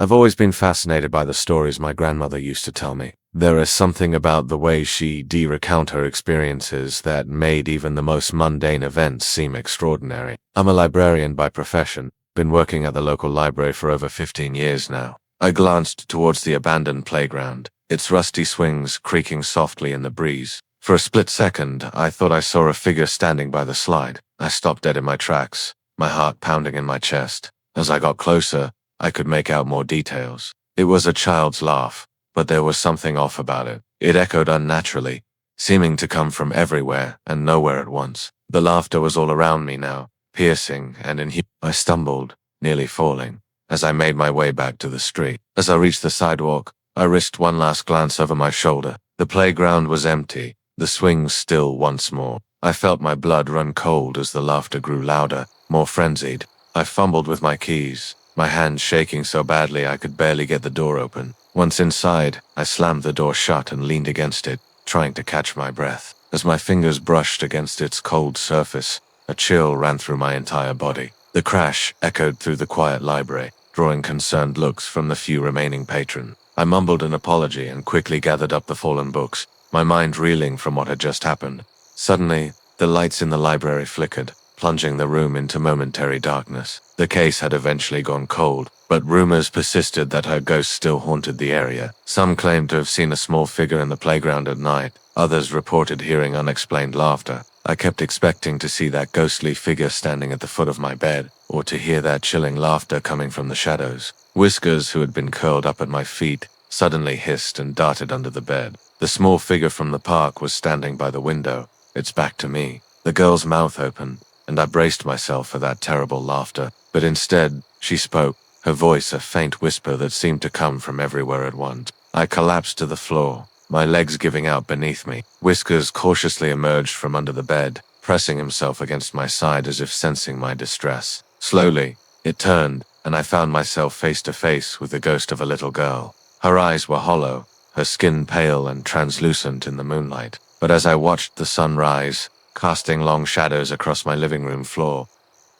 I've always been fascinated by the stories my grandmother used to tell me. There is something about the way she'd recount her experiences that made even the most mundane events seem extraordinary. I'm a librarian by profession, been working at the local library for over 15 years now. I glanced towards the abandoned playground, its rusty swings creaking softly in the breeze. For a split second, I thought I saw a figure standing by the slide. I stopped dead in my tracks, my heart pounding in my chest. As I got closer, I could make out more details. It was a child's laugh, but there was something off about it. It echoed unnaturally, seeming to come from everywhere and nowhere at once. The laughter was all around me now, piercing and inhuman. I stumbled, nearly falling, as I made my way back to the street. As I reached the sidewalk, I risked one last glance over my shoulder. The playground was empty, the swings still once more. I felt my blood run cold as the laughter grew louder, more frenzied. I fumbled with my keys, my hands shaking so badly I could barely get the door open. Once inside, I slammed the door shut and leaned against it, trying to catch my breath. As my fingers brushed against its cold surface, a chill ran through my entire body. The crash echoed through the quiet library, drawing concerned looks from the few remaining patrons. I mumbled an apology and quickly gathered up the fallen books, my mind reeling from what had just happened. Suddenly, the lights in the library flickered, plunging the room into momentary darkness. The case had eventually gone cold, but rumors persisted that her ghost still haunted the area. Some claimed to have seen a small figure in the playground at night. Others reported hearing unexplained laughter. I kept expecting to see that ghostly figure standing at the foot of my bed, or to hear that chilling laughter coming from the shadows. Whiskers, who had been curled up at my feet, suddenly hissed and darted under the bed. The small figure from the park was standing by the window, its back to me, the girl's mouth open, and I braced myself for that terrible laughter. But instead, she spoke, her voice a faint whisper that seemed to come from everywhere at once. I collapsed to the floor, my legs giving out beneath me. Whiskers cautiously emerged from under the bed, pressing himself against my side as if sensing my distress. Slowly, it turned, and I found myself face to face with the ghost of a little girl. Her eyes were hollow, her skin pale and translucent in the moonlight. But as I watched the sun rise, casting long shadows across my living room floor,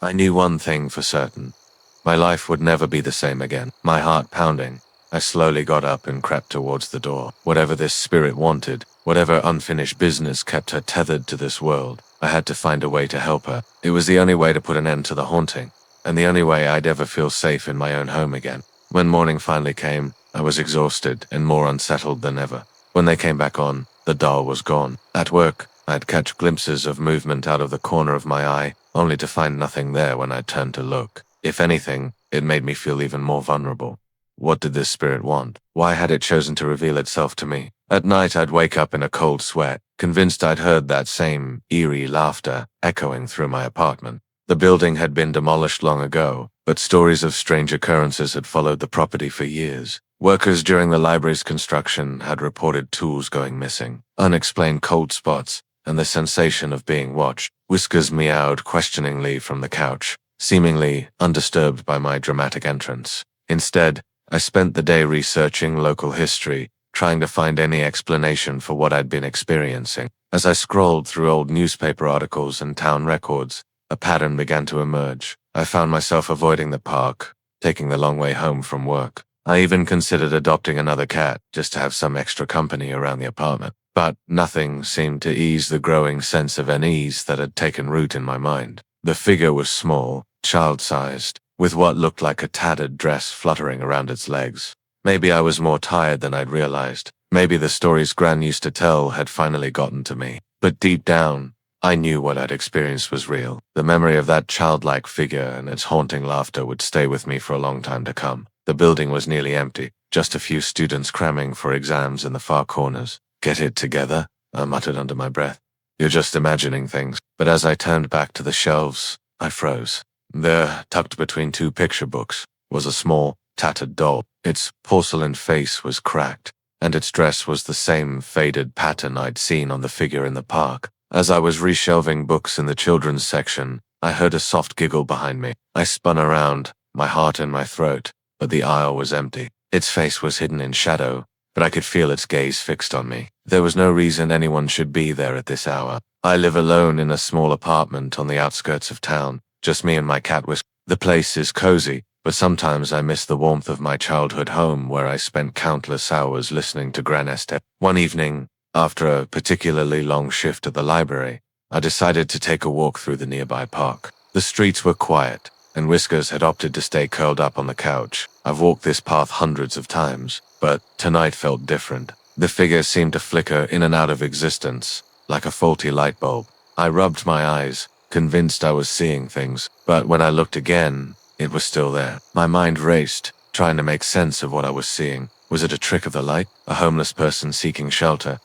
I knew one thing for certain. My life would never be the same again. My heart pounding, I slowly got up and crept towards the door. Whatever this spirit wanted, whatever unfinished business kept her tethered to this world, I had to find a way to help her. It was the only way to put an end to the haunting, and the only way I'd ever feel safe in my own home again. When morning finally came, I was exhausted and more unsettled than ever. When they came back on, the doll was gone. At work, I'd catch glimpses of movement out of the corner of my eye, only to find nothing there when I turned to look. If anything, it made me feel even more vulnerable. What did this spirit want? Why had it chosen to reveal itself to me? At night, I'd wake up in a cold sweat, convinced I'd heard that same eerie laughter echoing through my apartment. The building had been demolished long ago, but stories of strange occurrences had followed the property for years. Workers during the library's construction had reported tools going missing, unexplained cold spots, and the sensation of being watched. Whiskers meowed questioningly from the couch, seemingly undisturbed by my dramatic entrance. Instead, I spent the day researching local history, trying to find any explanation for what I'd been experiencing. As I scrolled through old newspaper articles and town records, a pattern began to emerge. I found myself avoiding the park, taking the long way home from work. I even considered adopting another cat just to have some extra company around the apartment. But nothing seemed to ease the growing sense of unease that had taken root in my mind. The figure was small, child-sized, with what looked like a tattered dress fluttering around its legs. Maybe I was more tired than I'd realized. Maybe the stories Gran used to tell had finally gotten to me. But deep down, I knew what I'd experienced was real. The memory of that childlike figure and its haunting laughter would stay with me for a long time to come. The building was nearly empty, just a few students cramming for exams in the far corners. "Get it together," I muttered under my breath. "You're just imagining things." But as I turned back to the shelves, I froze. There, tucked between two picture books, was a small, tattered doll. Its porcelain face was cracked, and its dress was the same faded pattern I'd seen on the figure in the park. As I was reshelving books in the children's section, I heard a soft giggle behind me. I spun around, my heart in my throat, but the aisle was empty. Its face was hidden in shadow, but I could feel its gaze fixed on me. There was no reason anyone should be there at this hour. I live alone in a small apartment on the outskirts of town, just me and my cat Whisk. The place is cozy, but sometimes I miss the warmth of my childhood home where I spent countless hours listening to Gran Este. One evening, after a particularly long shift at the library, I decided to take a walk through the nearby park. The streets were quiet, and Whiskers had opted to stay curled up on the couch. I've walked this path hundreds of times, but tonight felt different. The figure seemed to flicker in and out of existence, like a faulty light bulb. I rubbed my eyes, convinced I was seeing things, but when I looked again, it was still there. My mind raced, trying to make sense of what I was seeing. Was it a trick of the light? A homeless person seeking shelter?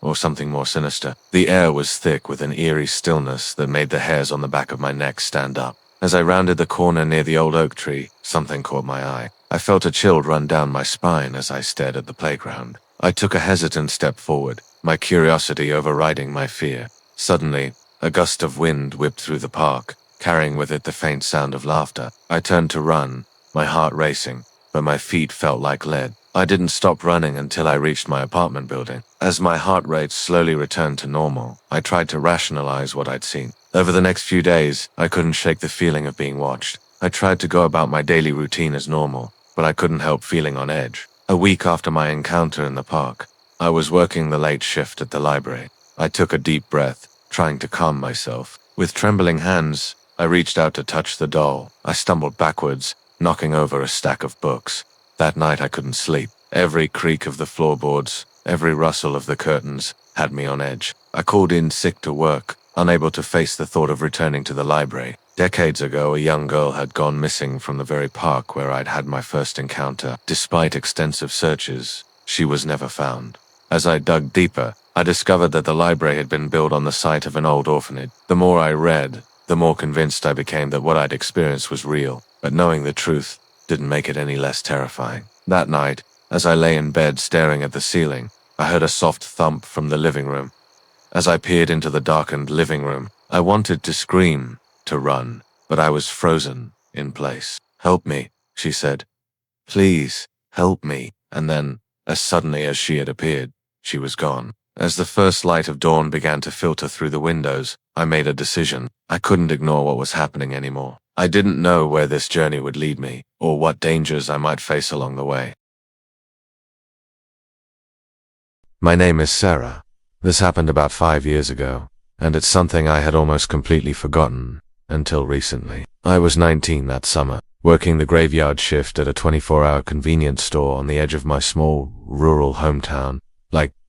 Or something more sinister? The air was thick with an eerie stillness that made the hairs on the back of my neck stand up. As I rounded the corner near the old oak tree, something caught my eye. I felt a chill run down my spine as I stared at the playground. I took a hesitant step forward, my curiosity overriding my fear. Suddenly, a gust of wind whipped through the park, carrying with it the faint sound of laughter. I turned to run, my heart racing, but my feet felt like lead. I didn't stop running until I reached my apartment building. As my heart rate slowly returned to normal, I tried to rationalize what I'd seen. Over the next few days, I couldn't shake the feeling of being watched. I tried to go about my daily routine as normal, but I couldn't help feeling on edge. A week after my encounter in the park, I was working the late shift at the library. I took a deep breath, trying to calm myself. With trembling hands, I reached out to touch the doll. I stumbled backwards, knocking over a stack of books. That night I couldn't sleep. Every creak of the floorboards, every rustle of the curtains, had me on edge. I called in sick to work, unable to face the thought of returning to the library. Decades ago, a young girl had gone missing from the very park where I'd had my first encounter. Despite extensive searches, she was never found. As I dug deeper, I discovered that the library had been built on the site of an old orphanage. The more I read, the more convinced I became that what I'd experienced was real, but knowing the truth didn't make it any less terrifying. That night, as I lay in bed staring at the ceiling, I heard a soft thump from the living room. As I peered into the darkened living room, I wanted to scream, to run, but I was frozen in place. "Help me," she said. "Please, help me." And then, as suddenly as she had appeared, she was gone. As the first light of dawn began to filter through the windows, I made a decision. I couldn't ignore what was happening anymore. I didn't know where this journey would lead me, or what dangers I might face along the way. My name is Sarah. This happened about 5 years ago, and it's something I had almost completely forgotten until recently. I was 19 that summer, working the graveyard shift at a 24-hour convenience store on the edge of my small, rural hometown.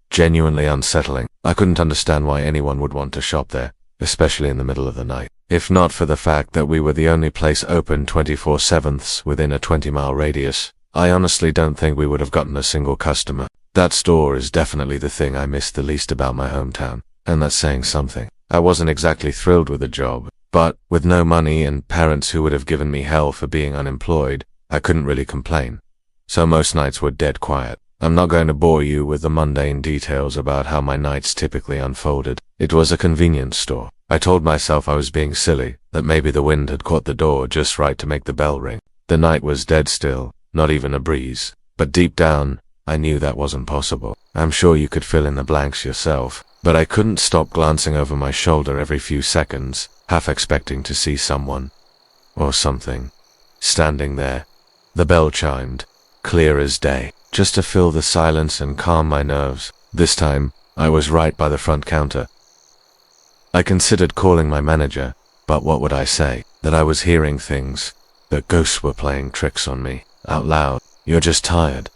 Genuinely unsettling. I couldn't understand why anyone would want to shop there, especially in the middle of the night. If not for the fact that we were the only place open 24/7 within a 20-mile radius, I honestly don't think we would have gotten a single customer. That store is definitely the thing I missed the least about my hometown, and that's saying something. I wasn't exactly thrilled with the job, but with no money and parents who would have given me hell for being unemployed, I couldn't really complain. So most nights were dead quiet. I'm not going to bore you with the mundane details about how my nights typically unfolded. It was a convenience store. I told myself I was being silly, that maybe the wind had caught the door just right to make the bell ring. The night was dead still, not even a breeze. But deep down, I knew that wasn't possible. I'm sure you could fill in the blanks yourself, but I couldn't stop glancing over my shoulder every few seconds, half expecting to see someone, or something, standing there. The bell chimed, clear as day, just to fill the silence and calm my nerves. This time, I was right by the front counter. I considered calling my manager, but what would I say? That I was hearing things, that ghosts were playing tricks on me, out loud. "You're just tired.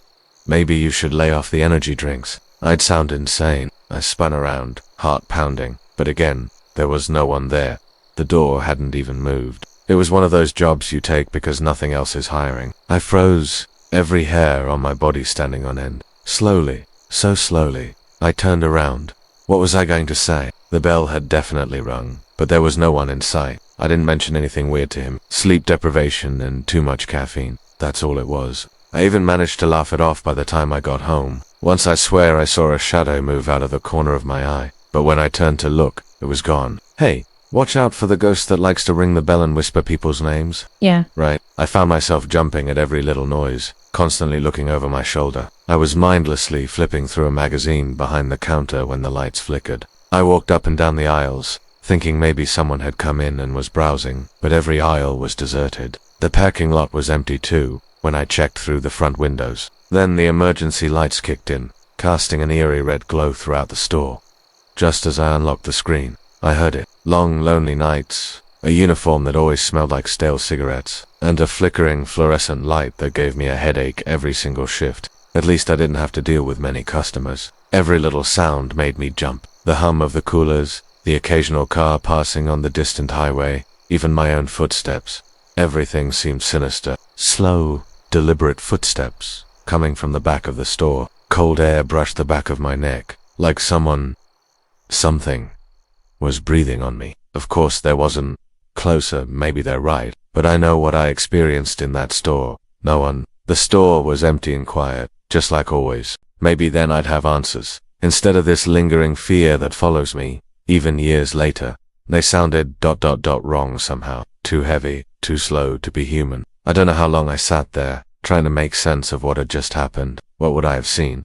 Maybe you should lay off the energy drinks." I'd sound insane. I spun around, heart pounding, but again, there was no one there. The door hadn't even moved. It was one of those jobs you take because nothing else is hiring. I froze, every hair on my body standing on end. Slowly, so slowly, I turned around. What was I going to say? The bell had definitely rung, but there was no one in sight. I didn't mention anything weird to him. Sleep deprivation and too much caffeine. That's all it was. I even managed to laugh it off by the time I got home. Once I swear I saw a shadow move out of the corner of my eye, but when I turned to look, it was gone. "Hey, watch out for the ghost that likes to ring the bell and whisper people's names." Yeah. Right. I found myself jumping at every little noise, constantly looking over my shoulder. I was mindlessly flipping through a magazine behind the counter when the lights flickered. I walked up and down the aisles, thinking maybe someone had come in and was browsing, but every aisle was deserted. The parking lot was empty too, when I checked through the front windows. Then the emergency lights kicked in, casting an eerie red glow throughout the store. Just as I unlocked the screen, I heard it. Long, lonely nights, a uniform that always smelled like stale cigarettes, and a flickering fluorescent light that gave me a headache every single shift. At least I didn't have to deal with many customers. Every little sound made me jump. The hum of the coolers, the occasional car passing on the distant highway, even my own footsteps. Everything seemed sinister. Slow, deliberate footsteps, coming from the back of the store. Cold air brushed the back of my neck, like something, was breathing on me. Of course there wasn't. Closer, maybe they're right, but I know what I experienced in that store. No one. The store was empty and quiet, just like always. Maybe then I'd have answers. Instead of this lingering fear that follows me, even years later, they sounded ... wrong somehow. Too heavy, too slow to be human. I don't know how long I sat there, trying to make sense of what had just happened. What would I have seen?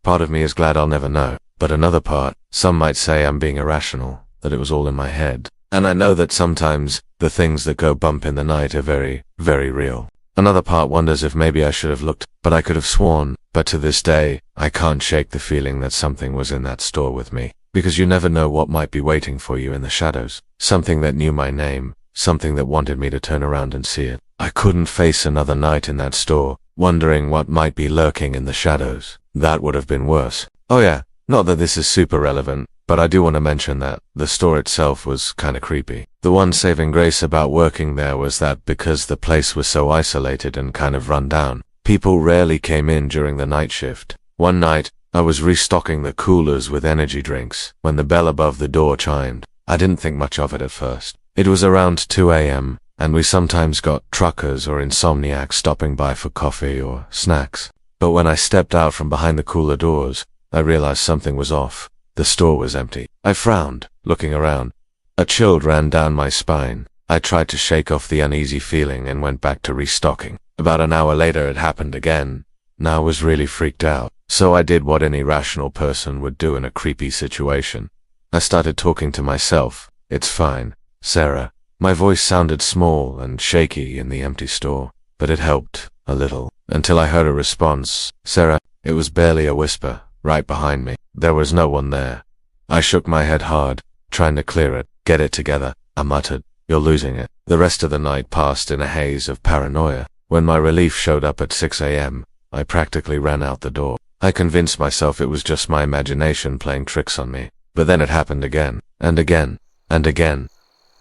Part of me is glad I'll never know, but another part, some might say I'm being irrational, that it was all in my head. And I know that sometimes the things that go bump in the night are very, very real. Another part wonders if maybe I should have looked, but I could have sworn. But to this day, I can't shake the feeling that something was in that store with me. Because you never know what might be waiting for you in the shadows. Something that knew my name, something that wanted me to turn around and see it. I couldn't face another night in that store, wondering what might be lurking in the shadows. That would have been worse. Oh yeah, not that this is super relevant, but I do want to mention that the store itself was kinda creepy. The one saving grace about working there was that because the place was so isolated and kind of run down, people rarely came in during the night shift. One night, I was restocking the coolers with energy drinks when the bell above the door chimed. I didn't think much of it at first. It was around 2 a.m., and we sometimes got truckers or insomniacs stopping by for coffee or snacks. But when I stepped out from behind the cooler doors, I realized something was off. The store was empty. I frowned, looking around. A chill ran down my spine. I tried to shake off the uneasy feeling and went back to restocking. About an hour later it happened again. Now I was really freaked out. So I did what any rational person would do in a creepy situation. I started talking to myself. It's fine, Sarah. My voice sounded small and shaky in the empty store, but it helped a little, until I heard a response. Sarah. It was barely a whisper, right behind me. There was no one there. I shook my head hard, trying to clear it. Get it together, I muttered. You're losing it. The rest of the night passed in a haze of paranoia. When my relief showed up at 6 a.m., I practically ran out the door. I convinced myself it was just my imagination playing tricks on me. But then it happened again, and again, and again.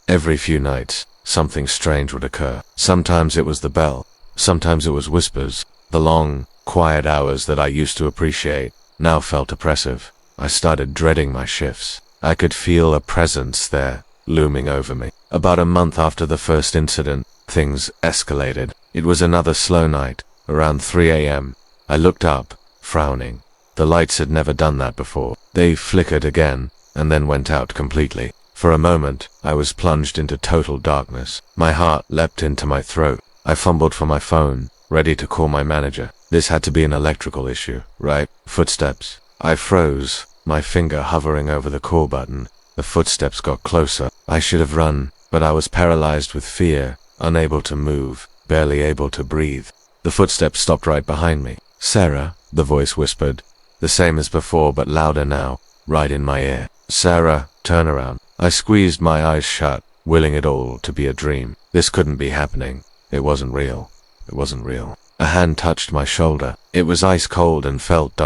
Every few nights, something strange would occur. Sometimes it was the bell. Sometimes it was whispers. The long, quiet hours that I used to appreciate now felt oppressive. I started dreading my shifts. I could feel a presence there, looming over me. About a month after the first incident, things escalated. It was another slow night, around 3 a.m. I looked up, frowning. The lights had never done that before. They flickered again, and then went out completely. For a moment, I was plunged into total darkness. My heart leapt into my throat. I fumbled for my phone, ready to call my manager. This had to be an electrical issue, right? Footsteps. I froze, my finger hovering over the call button. The footsteps got closer. I should have run, but I was paralyzed with fear, unable to move, barely able to breathe. The footsteps stopped right behind me. Sarah, the voice whispered. The same as before, but louder now, right in my ear. Sarah, turn around. I squeezed my eyes shut, willing it all to be a dream. This couldn't be happening. It wasn't real. It wasn't real. A hand touched my shoulder. It was ice cold and felt ...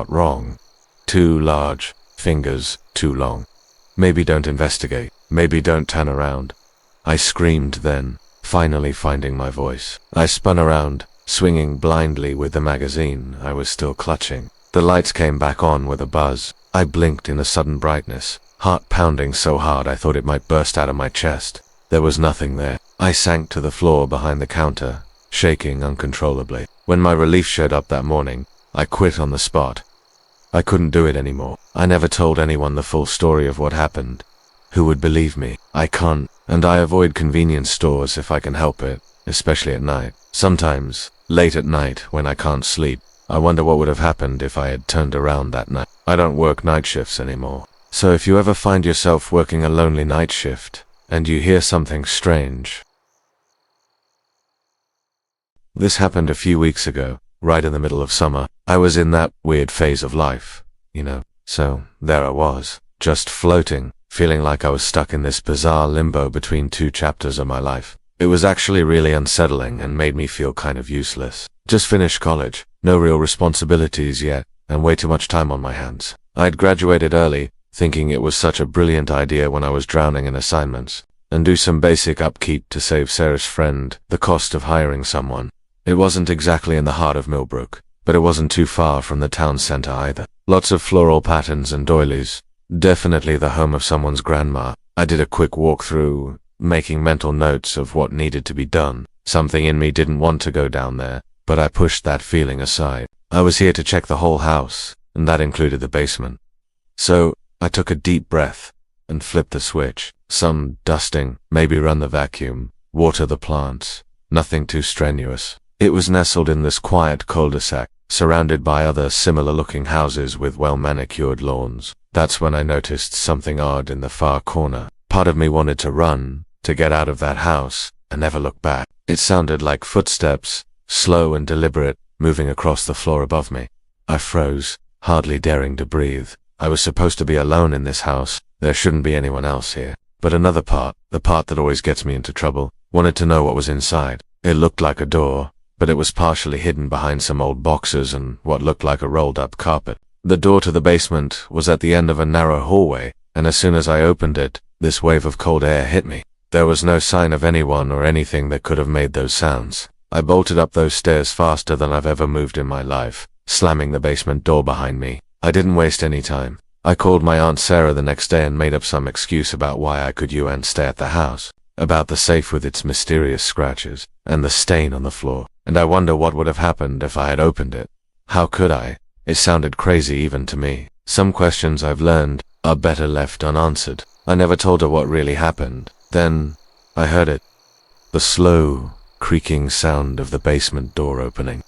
wrong. 2 large fingers, too long. Maybe don't investigate. Maybe don't turn around. I screamed then, finally finding my voice. I spun around, swinging blindly with the magazine I was still clutching. The lights came back on with a buzz. I blinked in a sudden brightness, heart pounding so hard I thought it might burst out of my chest. There was nothing there. I sank to the floor behind the counter, shaking uncontrollably. When my relief showed up that morning, I quit on the spot. I couldn't do it anymore. I never told anyone the full story of what happened. Who would believe me? I can't, and I avoid convenience stores if I can help it, especially at night. Sometimes, late at night, when I can't sleep, I wonder what would have happened if I had turned around that night. I don't work night shifts anymore. So if you ever find yourself working a lonely night shift, and you hear something strange, This happened a few weeks ago, right in the middle of summer. I was in that weird phase of life, you know. So, there I was, just floating, feeling like I was stuck in this bizarre limbo between two chapters of my life. It was actually really unsettling and made me feel kind of useless. Just finished college, no real responsibilities yet, and way too much time on my hands. I'd graduated early, thinking it was such a brilliant idea when I was drowning in assignments, and do some basic upkeep to save Sarah's friend the cost of hiring someone. It wasn't exactly in the heart of Millbrook, but it wasn't too far from the town center either. Lots of floral patterns and doilies. Definitely the home of someone's grandma. I did a quick walk through, making mental notes of what needed to be done. Something in me didn't want to go down there, but I pushed that feeling aside. I was here to check the whole house, and that included the basement. So, I took a deep breath and flipped the switch. Some dusting, maybe run the vacuum, water the plants. Nothing too strenuous. It was nestled in this quiet cul-de-sac, surrounded by other similar-looking houses with well-manicured lawns. That's when I noticed something odd in the far corner. Part of me wanted to run, to get out of that house, and never look back. It sounded like footsteps, slow and deliberate, moving across the floor above me. I froze, hardly daring to breathe. I was supposed to be alone in this house. There shouldn't be anyone else here. But another part, the part that always gets me into trouble, wanted to know what was inside. It looked like a door, but it was partially hidden behind some old boxes and what looked like a rolled-up carpet. The door to the basement was at the end of a narrow hallway, and as soon as I opened it, this wave of cold air hit me. There was no sign of anyone or anything that could have made those sounds. I bolted up those stairs faster than I've ever moved in my life, slamming the basement door behind me. I didn't waste any time. I called my Aunt Sarah the next day and made up some excuse about why I could stay at the house, about the safe with its mysterious scratches, and the stain on the floor, and I wonder what would have happened if I had opened it. How could I? It sounded crazy even to me. Some questions I've learned are better left unanswered. I never told her what really happened. Then, I heard it. The slow, creaking sound of the basement door opening.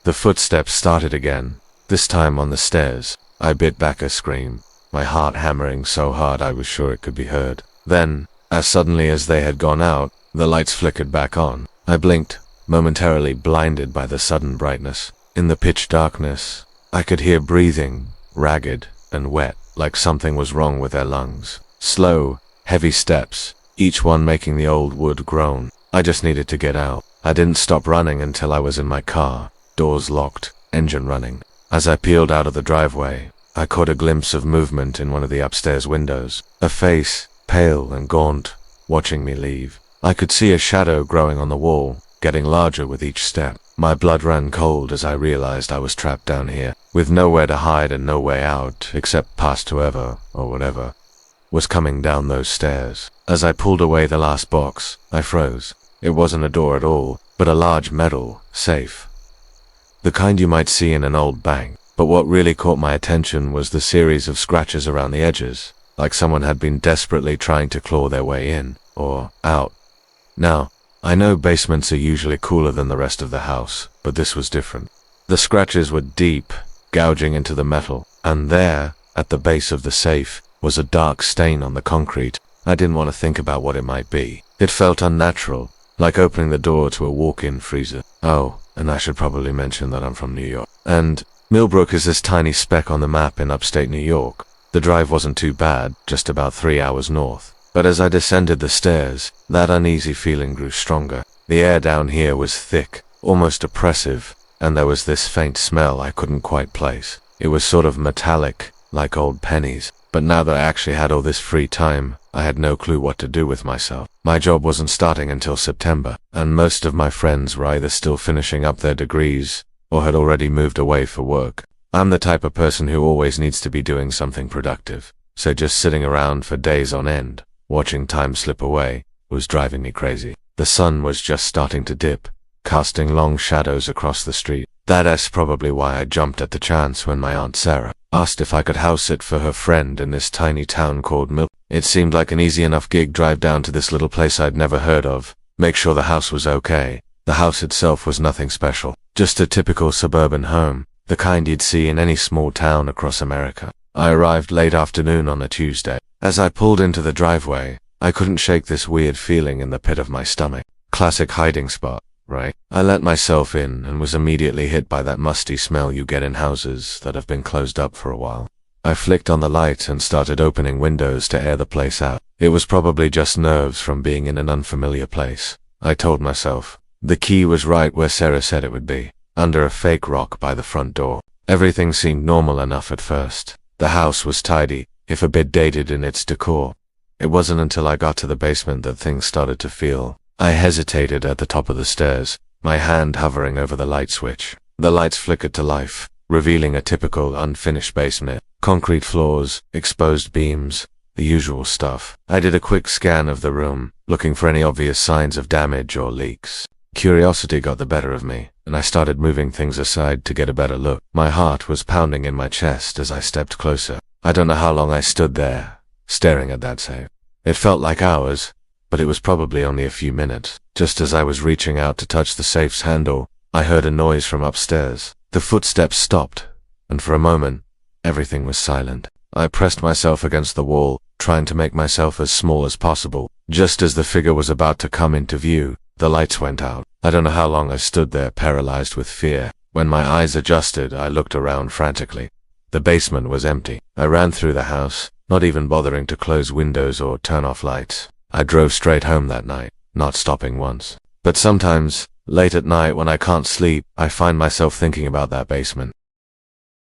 The footsteps started again, this time on the stairs. I bit back a scream, my heart hammering so hard I was sure it could be heard. Then, as suddenly as they had gone out, the lights flickered back on. I blinked, momentarily blinded by the sudden brightness. In the pitch darkness, I could hear breathing, ragged and wet, like something was wrong with their lungs. Slow, heavy steps, each one making the old wood groan. I just needed to get out. I didn't stop running until I was in my car, doors locked, engine running. As I peeled out of the driveway, I caught a glimpse of movement in one of the upstairs windows. A face, pale and gaunt, watching me leave. I could see a shadow growing on the wall, getting larger with each step. My blood ran cold as I realized I was trapped down here, with nowhere to hide and no way out, except past whoever, or whatever, was coming down those stairs. As I pulled away the last box, I froze. It wasn't a door at all, but a large metal safe. The kind you might see in an old bank. But what really caught my attention was the series of scratches around the edges, like someone had been desperately trying to claw their way in, or out. Now, I know basements are usually cooler than the rest of the house, but this was different. The scratches were deep, gouging into the metal, and there, at the base of the safe, was a dark stain on the concrete. I didn't want to think about what it might be. It felt unnatural, like opening the door to a walk-in freezer. Oh, and I should probably mention that I'm from New York. And Millbrook is this tiny speck on the map in upstate New York. The drive wasn't too bad, just about 3 hours north. But as I descended the stairs, that uneasy feeling grew stronger. The air down here was thick, almost oppressive, and there was this faint smell I couldn't quite place. It was sort of metallic, like old pennies. But now that I actually had all this free time, I had no clue what to do with myself. My job wasn't starting until September, and most of my friends were either still finishing up their degrees or had already moved away for work. I'm the type of person who always needs to be doing something productive, so just sitting around for days on end, watching time slip away, was driving me crazy. The sun was just starting to dip, casting long shadows across the street. That's probably why I jumped at the chance when my Aunt Sarah asked if I could house sit for her friend in this tiny town called Mill. It seemed like an easy enough gig. Drive down to this little place I'd never heard of, make sure the house was okay. The house itself was nothing special, just a typical suburban home, the kind you'd see in any small town across America. I arrived late afternoon on a Tuesday. As I pulled into the driveway, I couldn't shake this weird feeling in the pit of my stomach. Classic hiding spot, right? I let myself in and was immediately hit by that musty smell you get in houses that have been closed up for a while. I flicked on the light and started opening windows to air the place out. It was probably just nerves from being in an unfamiliar place. I told myself. The key was right where Sarah said it would be, under a fake rock by the front door. Everything seemed normal enough at first. The house was tidy, if a bit dated in its decor. It wasn't until I got to the basement that things started to feel. I hesitated at the top of the stairs, my hand hovering over the light switch. The lights flickered to life, revealing a typical unfinished basement. Concrete floors, exposed beams, the usual stuff. I did a quick scan of the room, looking for any obvious signs of damage or leaks. Curiosity got the better of me, and I started moving things aside to get a better look. My heart was pounding in my chest as I stepped closer. I don't know how long I stood there, staring at that safe. It felt like hours, but it was probably only a few minutes. Just as I was reaching out to touch the safe's handle, I heard a noise from upstairs. The footsteps stopped, and for a moment, everything was silent. I pressed myself against the wall, trying to make myself as small as possible. Just as the figure was about to come into view, the lights went out. I don't know how long I stood there, paralyzed with fear. When my eyes adjusted, I looked around frantically. The basement was empty. I ran through the house, not even bothering to close windows or turn off lights. I drove straight home that night, not stopping once. But sometimes, late at night when I can't sleep, I find myself thinking about that basement.